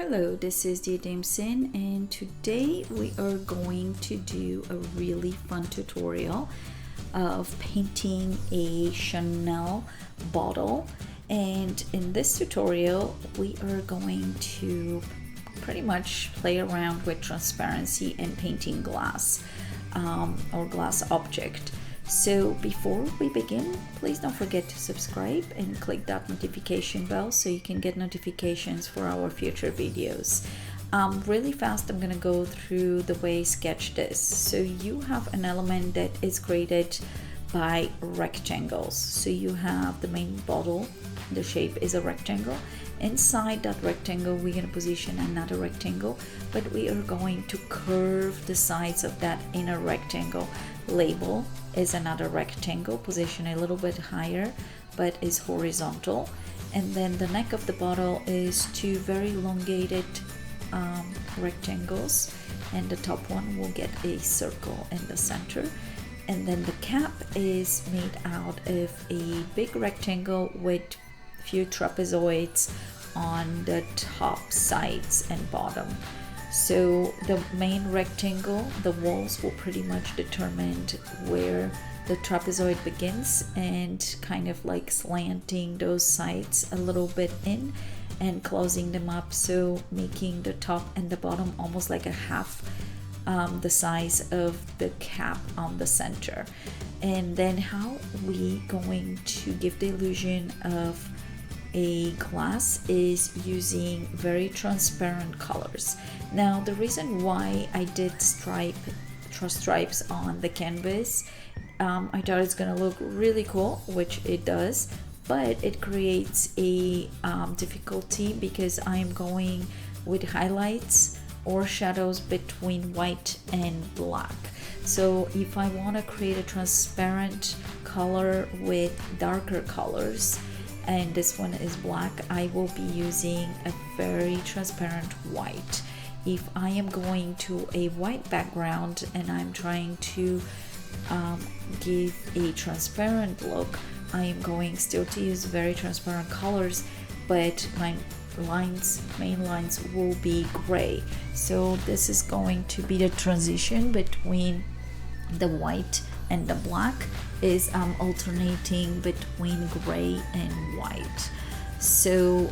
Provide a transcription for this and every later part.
Hello, this is Dia Damson, and today we are going to do a really fun tutorial of painting a Chanel bottle. And in this tutorial we are going to pretty much play around with transparency and painting glass or glass object. So before we begin, please don't forget to subscribe and click that notification bell so you can get notifications for our future videos. Really fast, I'm gonna go through the way I sketched this. So you have an element that is created by rectangles. So you have the main bottle, the shape is a rectangle. Inside that rectangle we're going to position another rectangle, but we are going to curve the sides of that inner rectangle. Label is another rectangle, position a little bit higher but is horizontal, and then the neck of the bottle is two very elongated rectangles, and the top one will get a circle in the center. And then the cap is made out of a big rectangle with few trapezoids on the top, sides and bottom. So the main rectangle, the walls will pretty much determine where the trapezoid begins and kind of like slanting those sides a little bit in and closing them up, so making the top and the bottom almost like a half the size of the cap on the center. And then how we going to give the illusion of a glass is using very transparent colors. Now the reason why I did stripes on the canvas, I thought it's gonna look really cool, which it does, but it creates a difficulty because I'm going with highlights or shadows between white and black. So if I want to create a transparent color with darker colors, and this one is black, I will be using a very transparent white. If I am going to a white background and I'm trying to give a transparent look, I am going still to use very transparent colors, but my main lines will be gray. So this is going to be the transition between the white and the black, is alternating between gray and white. So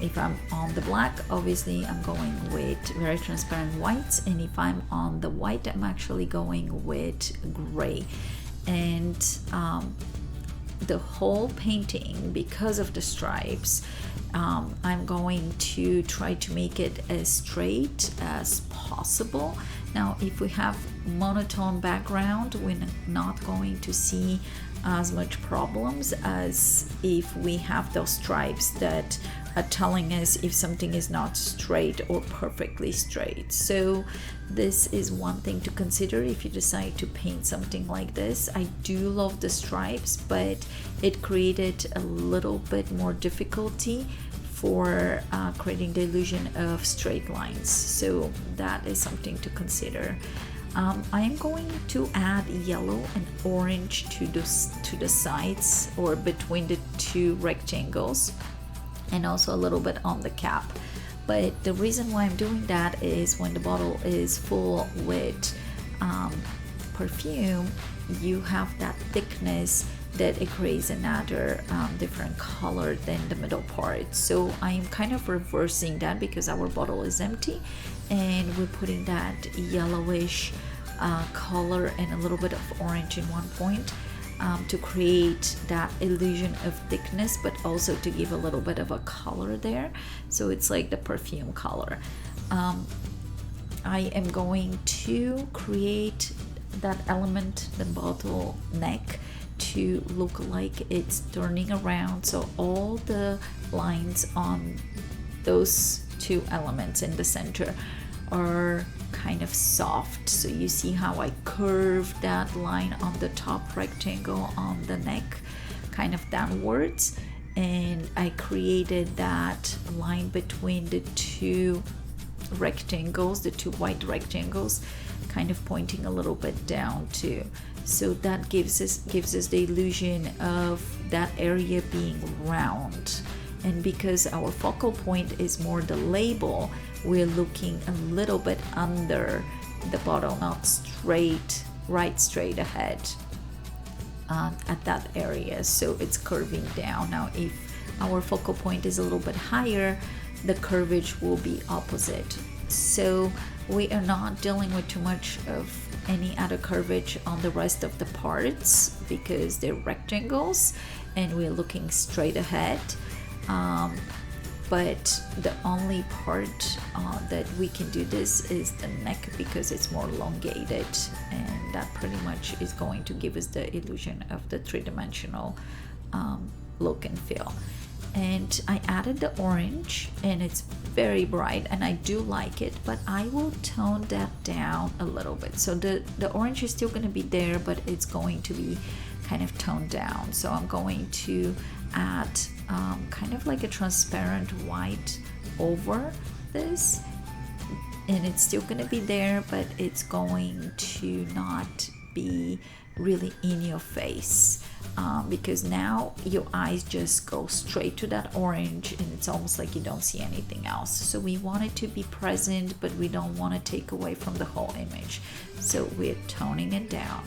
if I'm on the black, obviously I'm going with very transparent whites, and if I'm on the white, I'm actually going with gray. And the whole painting, because of the stripes, I'm going to try to make it as straight as possible. Now if we have monotone background, we're not going to see as much problems as if we have those stripes that are telling us if something is not straight or perfectly straight. So this is one thing to consider if you decide to paint something like this. I do love the stripes, but it created a little bit more difficulty for creating the illusion of straight lines. So that is something to consider. I am going to add yellow and orange to the sides or between the two rectangles, and also a little bit on the cap. But the reason why I'm doing that is when the bottle is full with perfume, you have that thickness that it creates another different color than the middle part. So I am kind of reversing that because our bottle is empty and we're putting that yellowish color and a little bit of orange in one point to create that illusion of thickness, but also to give a little bit of a color there. So it's like the perfume color. I am going to create that element, the bottle neck, to look like it's turning around, so all the lines on those two elements in the center are kind of soft. So you see how I curved that line on the top rectangle on the neck kind of downwards, and I created that line between the two rectangles, the two white rectangles, kind of pointing a little bit down too. So that gives us the illusion of that area being round. And because our focal point is more the label, we're looking a little bit under the bottle, not straight, right straight ahead at that area, so it's curving down. Now if our focal point is a little bit higher, the curvage will be opposite, so we are not dealing with too much of any other curvage on the rest of the parts because they're rectangles and we're looking straight ahead. But the only part that we can do this is the neck because it's more elongated, and that pretty much is going to give us the illusion of the three-dimensional look and feel. And I added the orange, and it's very bright and I do like it, but I will tone that down a little bit. So the orange is still going to be there, but it's going to be kind of toned down. So I'm going to add kind of like a transparent white over this, and it's still going to be there, but it's going to not be really in your face, because now your eyes just go straight to that orange and it's almost like you don't see anything else. So we want it to be present, but we don't want to take away from the whole image, so we're toning it down.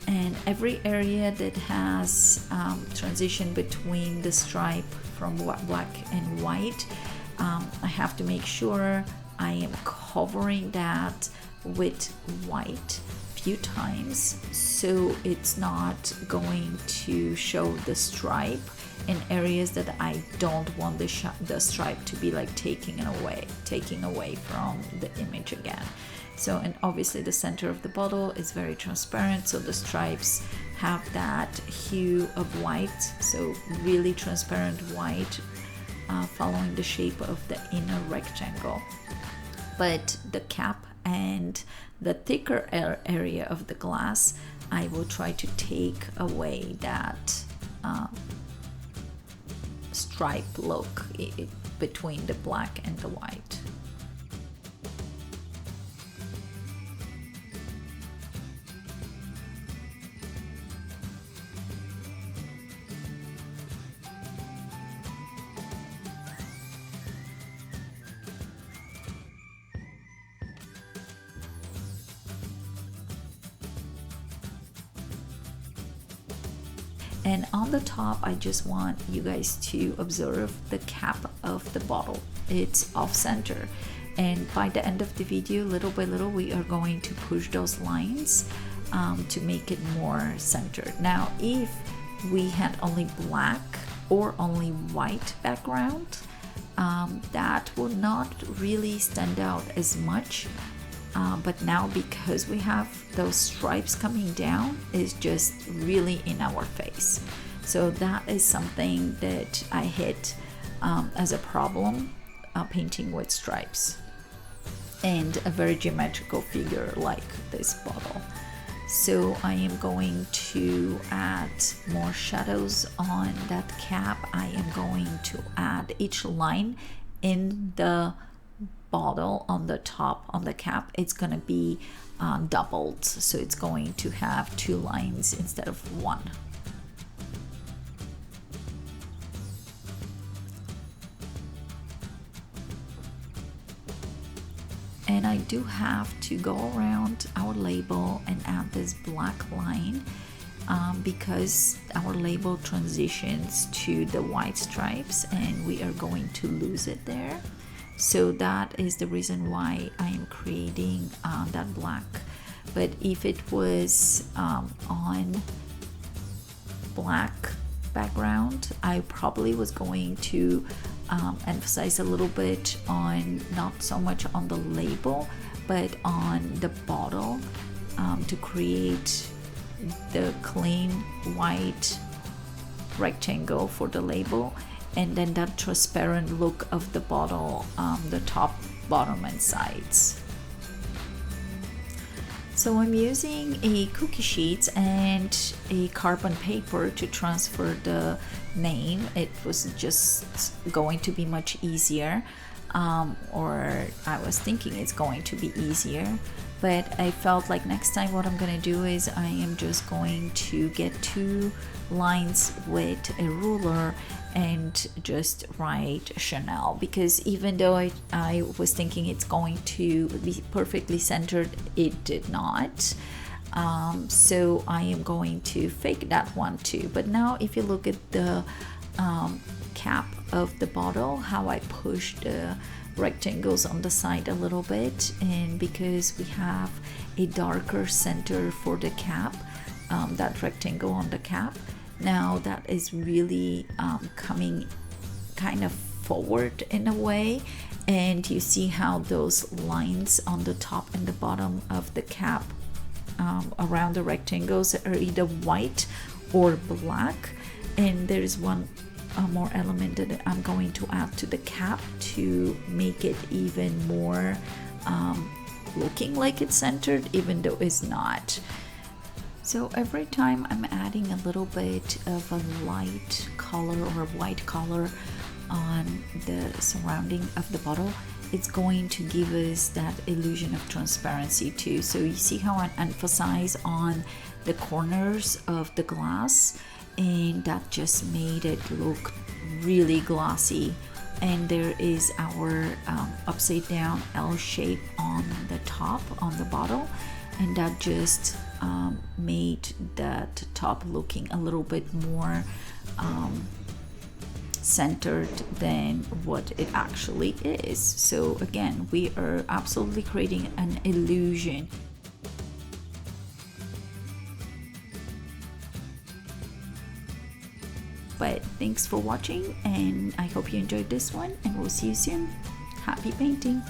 And every area that has transition between the stripe from black and white, I have to make sure I am covering that with white few times, so it's not going to show the stripe in areas that I don't want the stripe to be like taking away from the image again. So, and obviously the center of the bottle is very transparent, so the stripes have that hue of white, so really transparent white, following the shape of the inner rectangle. But the cap and the thicker area of the glass, I will try to take away that stripe look between the black and the white. And on the top, I just want you guys to observe the cap of the bottle. It's off center. And by the end of the video, little by little, we are going to push those lines to make it more centered. Now, if we had only black or only white background, that will not really stand out as much. But now because we have those stripes coming down, it's just really in our face. So that is something that I hit as a problem painting with stripes and a very geometrical figure like this bottle. So I am going to add more shadows on that cap. I am going to add each line in the bottle on the top on the cap. It's going to be doubled, so it's going to have 2 lines instead of 1. And I do have to go around our label and add this black line because our label transitions to the white stripes and we are going to lose it there. So that is the reason why I am creating that black. But if it was on black background, I probably was going to emphasize a little bit on, not so much on the label, but on the bottle to create the clean white rectangle for the label, and then that transparent look of the bottle, the top, bottom, and sides. So I'm using a cookie sheet and a carbon paper to transfer the name. It was just going to be much easier. or I was thinking it's going to be easier, but I felt like next time what I'm gonna do is I am just going to get 2 lines with a ruler and just write Chanel, because even though I was thinking it's going to be perfectly centered, it did not. So I am going to fake that one too. But now if you look at the cap of the bottle, how I pushed the rectangles on the side a little bit, and because we have a darker center for the cap, that rectangle on the cap, now that is really coming kind of forward in a way, and you see how those lines on the top and the bottom of the cap around the rectangles are either white or black. And there's one more element that I'm going to add to the cap to make it even more looking like it's centered, even though it's not. So every time I'm adding a little bit of a light color or a white color on the surrounding of the bottle, it's going to give us that illusion of transparency too. So you see how I emphasize on the corners of the glass, and that just made it look really glossy. And there is our upside down L shape on the top on the bottle, and that just made that top looking a little bit more centered than what it actually is. So again, we are absolutely creating an illusion. But thanks for watching, and I hope you enjoyed this one, and we'll see you soon. Happy painting!